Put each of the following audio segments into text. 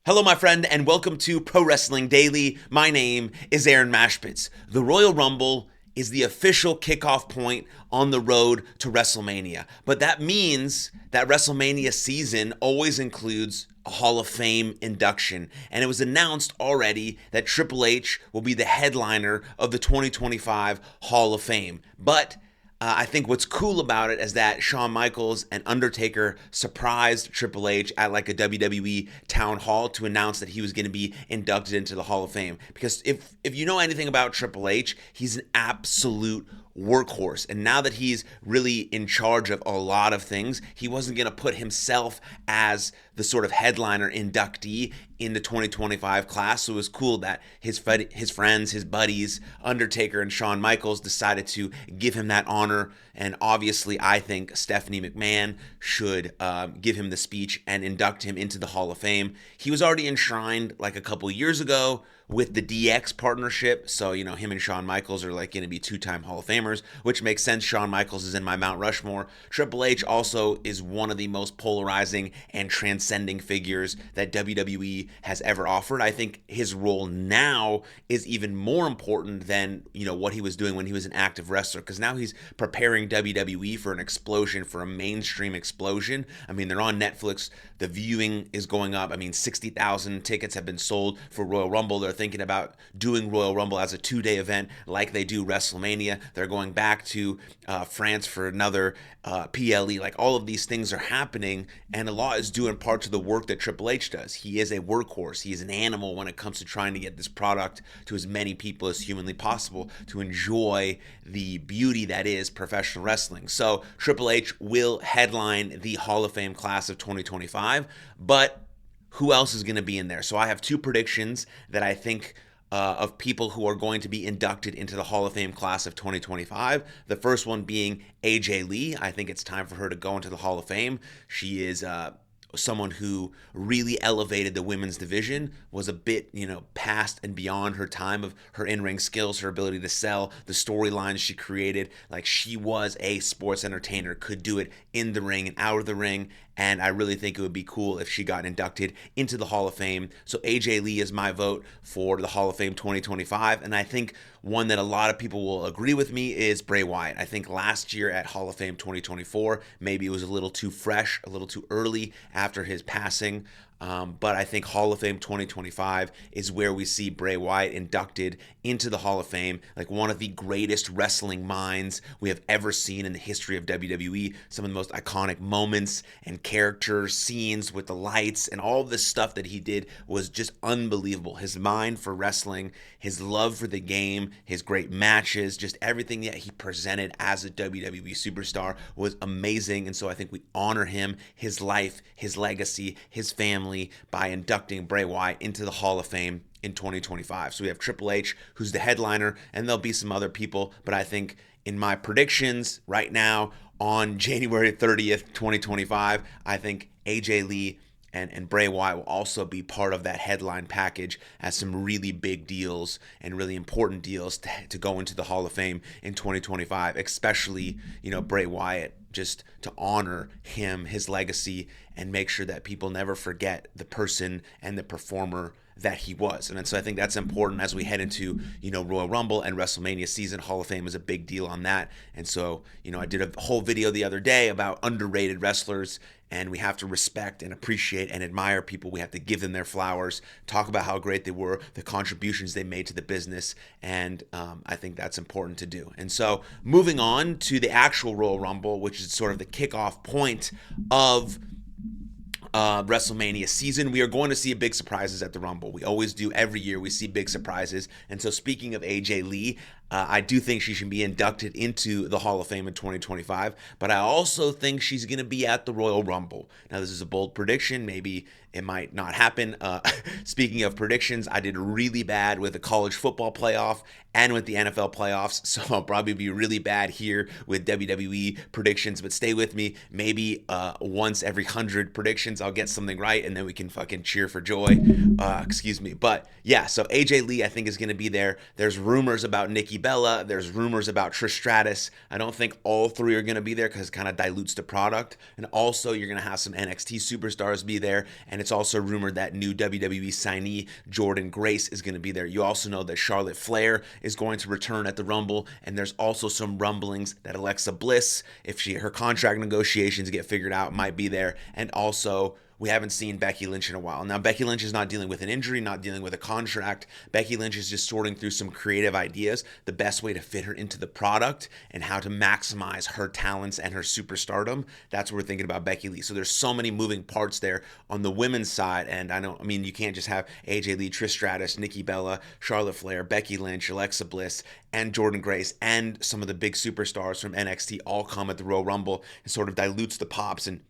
Hello, my friend, and welcome to Pro Wrestling Daily. My name is Aaron Machbitz. The Royal Rumble is the official kickoff point on the road to WrestleMania. But that means that WrestleMania season always includes a Hall of Fame induction. And it was announced already that Triple H will be the headliner of the 2025 Hall of Fame. But I think what's cool about it is that Shawn Michaels and Undertaker surprised Triple H at like a WWE town hall to announce that he was going to be inducted into the Hall of Fame. Because if you know anything about Triple H, he's an absolute workhorse. And now that he's really in charge of a lot of things, he wasn't going to put himself as the sort of headliner inductee in the 2025 class. So it was cool that his friends, his buddies, Undertaker and Shawn Michaels decided to give him that honor. And obviously, I think Stephanie McMahon should give him the speech and induct him into the Hall of Fame. He was already enshrined like a couple years ago with the DX partnership. So, him and Shawn Michaels are like going to be two-time Hall of Famers, which makes sense. Shawn Michaels is in my Mount Rushmore. Triple H also is one of the most polarizing and transcending figures that WWE has ever offered. I think his role now is even more important than, what he was doing when he was an active wrestler, because now he's preparing WWE for an explosion, for a mainstream explosion. I mean, they're on Netflix. The viewing is going up. I mean, 60,000 tickets have been sold for Royal Rumble. They're thinking about doing Royal Rumble as a 2-day event like they do WrestleMania. They're going back to France for another PLE. Like, all of these things are happening, and a lot is due in part to the work that Triple H does. He is a workhorse. He is an animal when it comes to trying to get this product to as many people as humanly possible to enjoy the beauty that is professional wrestling. So Triple H will headline the Hall of Fame class of 2025, but who else is going to be in there? So I have two predictions that I think of people who are going to be inducted into the Hall of Fame class of 2025. The first one being AJ Lee. I think it's time for her to go into the Hall of Fame. She is someone who really elevated the women's division, was a bit, past and beyond her time of her in-ring skills, her ability to sell, the storylines she created. Like, she was a sports entertainer, could do it in the ring and out of the ring. And I really think it would be cool if she got inducted into the Hall of Fame. So AJ Lee is my vote for the Hall of Fame 2025. And I think one that a lot of people will agree with me is Bray Wyatt. I think last year at Hall of Fame 2024, maybe it was a little too fresh, a little too early after his passing. But I think Hall of Fame 2025 is where we see Bray Wyatt inducted into the Hall of Fame, like one of the greatest wrestling minds we have ever seen in the history of WWE. Some of the most iconic moments and characters, scenes with the lights, and all of this stuff that he did was just unbelievable. His mind for wrestling, his love for the game, his great matches, just everything that he presented as a WWE superstar was amazing. And so I think we honor him, his life, his legacy, his family, by inducting Bray Wyatt into the Hall of Fame in 2025. So we have Triple H, who's the headliner, and there'll be some other people, but I think in my predictions right now on January 30th, 2025, I think AJ Lee and Bray Wyatt will also be part of that headline package as some really big deals and really important deals to go into the Hall of Fame in 2025, especially, Bray Wyatt, just to honor him, his legacy, and make sure that people never forget the person and the performer that he was. And so I think that's important as we head into, Royal Rumble and WrestleMania season. Hall of Fame is a big deal on that. And so, I did a whole video the other day about underrated wrestlers, and we have to respect and appreciate and admire people. We have to give them their flowers, talk about how great they were, the contributions they made to the business, and I think that's important to do. And so moving on to the actual Royal Rumble, which is sort of the kickoff point of WrestleMania season, we are going to see big surprises at the Rumble. We always do. Every year we see big surprises. And so speaking of AJ Lee, I do think she should be inducted into the Hall of Fame in 2025, but I also think she's going to be at the Royal Rumble. Now, this is a bold prediction. Maybe it might not happen. Speaking of predictions, I did really bad with the college football playoff and with the NFL playoffs, so I'll probably be really bad here with WWE predictions, but stay with me. Maybe once every 100 predictions, I'll get something right, and then we can fucking cheer for joy. But yeah, so AJ Lee, I think, is going to be there. There's rumors about Nikki Nikki Bella. There's rumors about Trish Stratus. I don't think all three are going to be there because it kind of dilutes the product. And also, you're going to have some NXT superstars be there. And it's also rumored that new WWE signee Jordynne Grace is going to be there. You also know that Charlotte Flair is going to return at the Rumble. And there's also some rumblings that Alexa Bliss, if her contract negotiations get figured out, might be there. And also, we haven't seen Becky Lynch in a while. Now, Becky Lynch is not dealing with an injury, not dealing with a contract. Becky Lynch is just sorting through some creative ideas, the best way to fit her into the product and how to maximize her talents and her superstardom. That's what we're thinking about Becky Lee. So there's so many moving parts there on the women's side. And you can't just have AJ Lee, Trish Stratus, Nikki Bella, Charlotte Flair, Becky Lynch, Alexa Bliss, and Jordynne Grace, and some of the big superstars from NXT all come at the Royal Rumble. It sort of dilutes the pops, and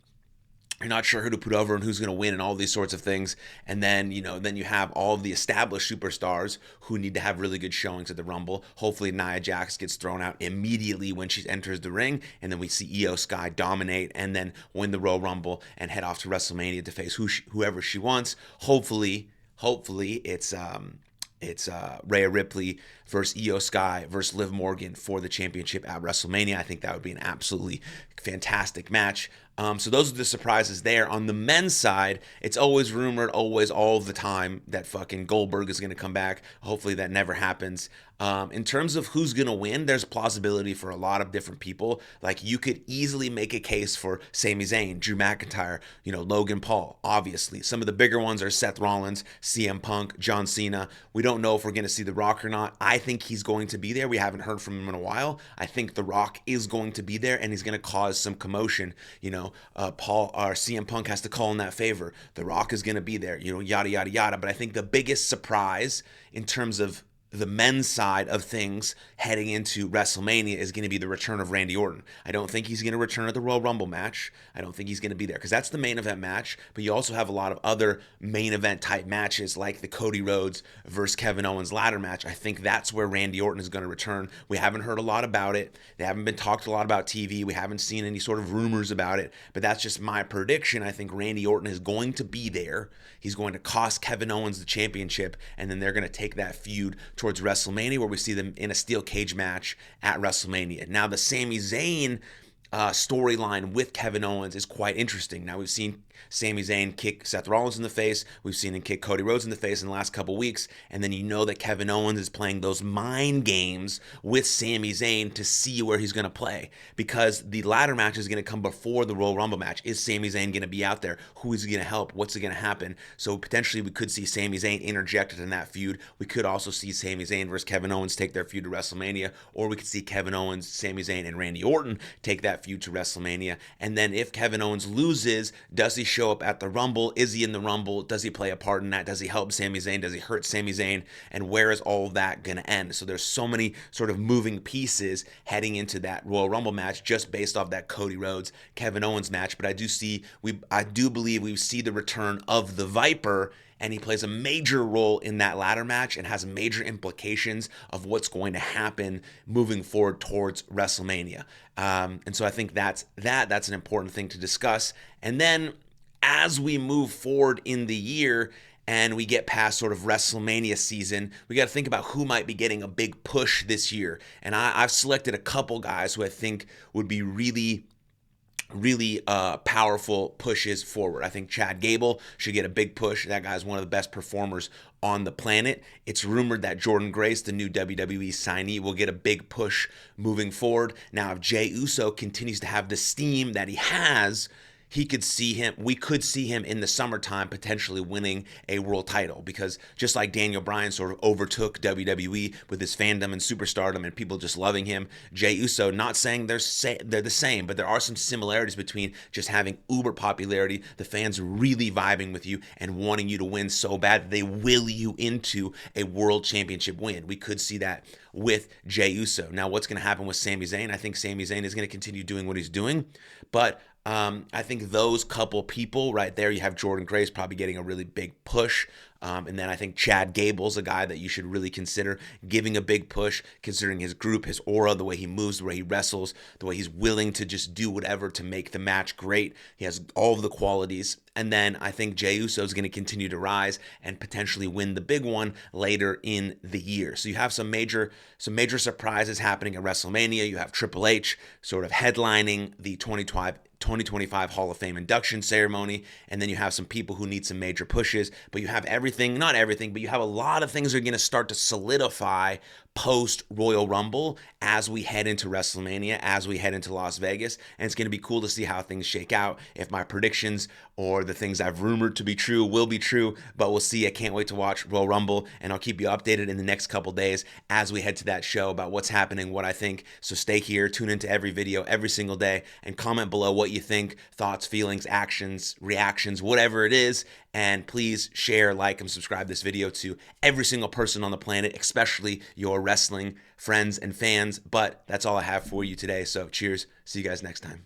you're not sure who to put over and who's going to win and all these sorts of things. And then, then you have all of the established superstars who need to have really good showings at the Rumble. Hopefully Nia Jax gets thrown out immediately when she enters the ring. And then we see Io Sky dominate and then win the Royal Rumble and head off to WrestleMania to face whoever she wants. Hopefully it's Rhea Ripley versus Io Sky versus Liv Morgan for the championship at WrestleMania. I think that would be an absolutely fantastic match. So those are the surprises there. On the men's side, it's always rumored, always, all the time, that fucking Goldberg is going to come back. Hopefully that never happens. In terms of who's going to win, there's plausibility for a lot of different people. Like, you could easily make a case for Sami Zayn, Drew McIntyre, Logan Paul, obviously. Some of the bigger ones are Seth Rollins, CM Punk, John Cena. We don't know if we're going to see The Rock or not. I think he's going to be there. We haven't heard from him in a while. I think The Rock is going to be there, and he's going to cause some commotion. CM Punk has to call in that favor. The Rock is going to be there, yada, yada, yada. But I think the biggest surprise in terms of the men's side of things heading into WrestleMania is going to be the return of Randy Orton. I don't think he's going to return at the Royal Rumble match. I don't think he's going to be there because that's the main event match. But you also have a lot of other main event type matches like the Cody Rhodes versus Kevin Owens ladder match. I think that's where Randy Orton is going to return. We haven't heard a lot about it. They haven't been talked a lot about TV. We haven't seen any sort of rumors about it. But that's just my prediction. I think Randy Orton is going to be there. He's going to cost Kevin Owens the championship, and then they're going to take that feud towards WrestleMania, where we see them in a steel cage match at WrestleMania. Now, the Sami Zayn storyline with Kevin Owens is quite interesting. Now, we've seen Sami Zayn kick Seth Rollins in the face. We've seen him kick Cody Rhodes in the face in the last couple weeks. And then that Kevin Owens is playing those mind games with Sami Zayn to see where he's going to play. Because the ladder match is going to come before the Royal Rumble match. Is Sami Zayn going to be out there? Who is he going to help? What's going to happen? So potentially we could see Sami Zayn interjected in that feud. We could also see Sami Zayn versus Kevin Owens take their feud to WrestleMania. Or we could see Kevin Owens, Sami Zayn, and Randy Orton take that feud to WrestleMania. And then if Kevin Owens loses, does he show up at the Rumble? Is he in the Rumble? Does he play a part in that? Does he help Sami Zayn? Does he hurt Sami Zayn? And where is all that going to end? So there's so many sort of moving pieces heading into that Royal Rumble match just based off that Cody Rhodes, Kevin Owens match. But I do believe we see the return of the Viper, and he plays a major role in that ladder match and has major implications of what's going to happen moving forward towards WrestleMania. And so I think that's an important thing to discuss. And then as we move forward in the year and we get past sort of WrestleMania season, we got to think about who might be getting a big push this year. And I've selected a couple guys who I think would be really powerful pushes forward. I think Chad Gable should get a big push. That guy's one of the best performers on the planet. It's rumored that Jordynne Grace, the new WWE signee, will get a big push moving forward. Now, if Jey Uso continues to have the steam that he has, we could see him in the summertime potentially winning a world title, because just like Daniel Bryan sort of overtook WWE with his fandom and superstardom and people just loving him, Jey Uso, not saying they're the same, but there are some similarities between just having uber popularity, the fans really vibing with you and wanting you to win so bad that they will you into a world championship win. We could see that with Jey Uso. Now, what's going to happen with Sami Zayn? I think Sami Zayn is going to continue doing what he's doing, but I think those couple people right there, you have Jordynne Grace probably getting a really big push. And then I think Chad Gable's a guy that you should really consider giving a big push, considering his group, his aura, the way he moves, the way he wrestles, the way he's willing to just do whatever to make the match great. He has all of the qualities. And then I think Jey Uso is going to continue to rise and potentially win the big one later in the year. So you have some major surprises happening at WrestleMania. You have Triple H sort of headlining the 2025 Hall of Fame induction ceremony, and then you have some people who need some major pushes, but you have everything, not everything, but you have a lot of things that are going to start to solidify post Royal Rumble as we head into WrestleMania, as we head into Las Vegas, and it's going to be cool to see how things shake out, if my predictions or the things I've rumored to be true will be true, but we'll see. I can't wait to watch Royal Rumble, and I'll keep you updated in the next couple days as we head to that show about what's happening, what I think. So stay here, tune into every video every single day, and comment below what you think, thoughts, feelings, actions, reactions, whatever it is. And please share, like, and subscribe this video to every single person on the planet, especially your wrestling friends and fans. But that's all I have for you today. So cheers. See you guys next time.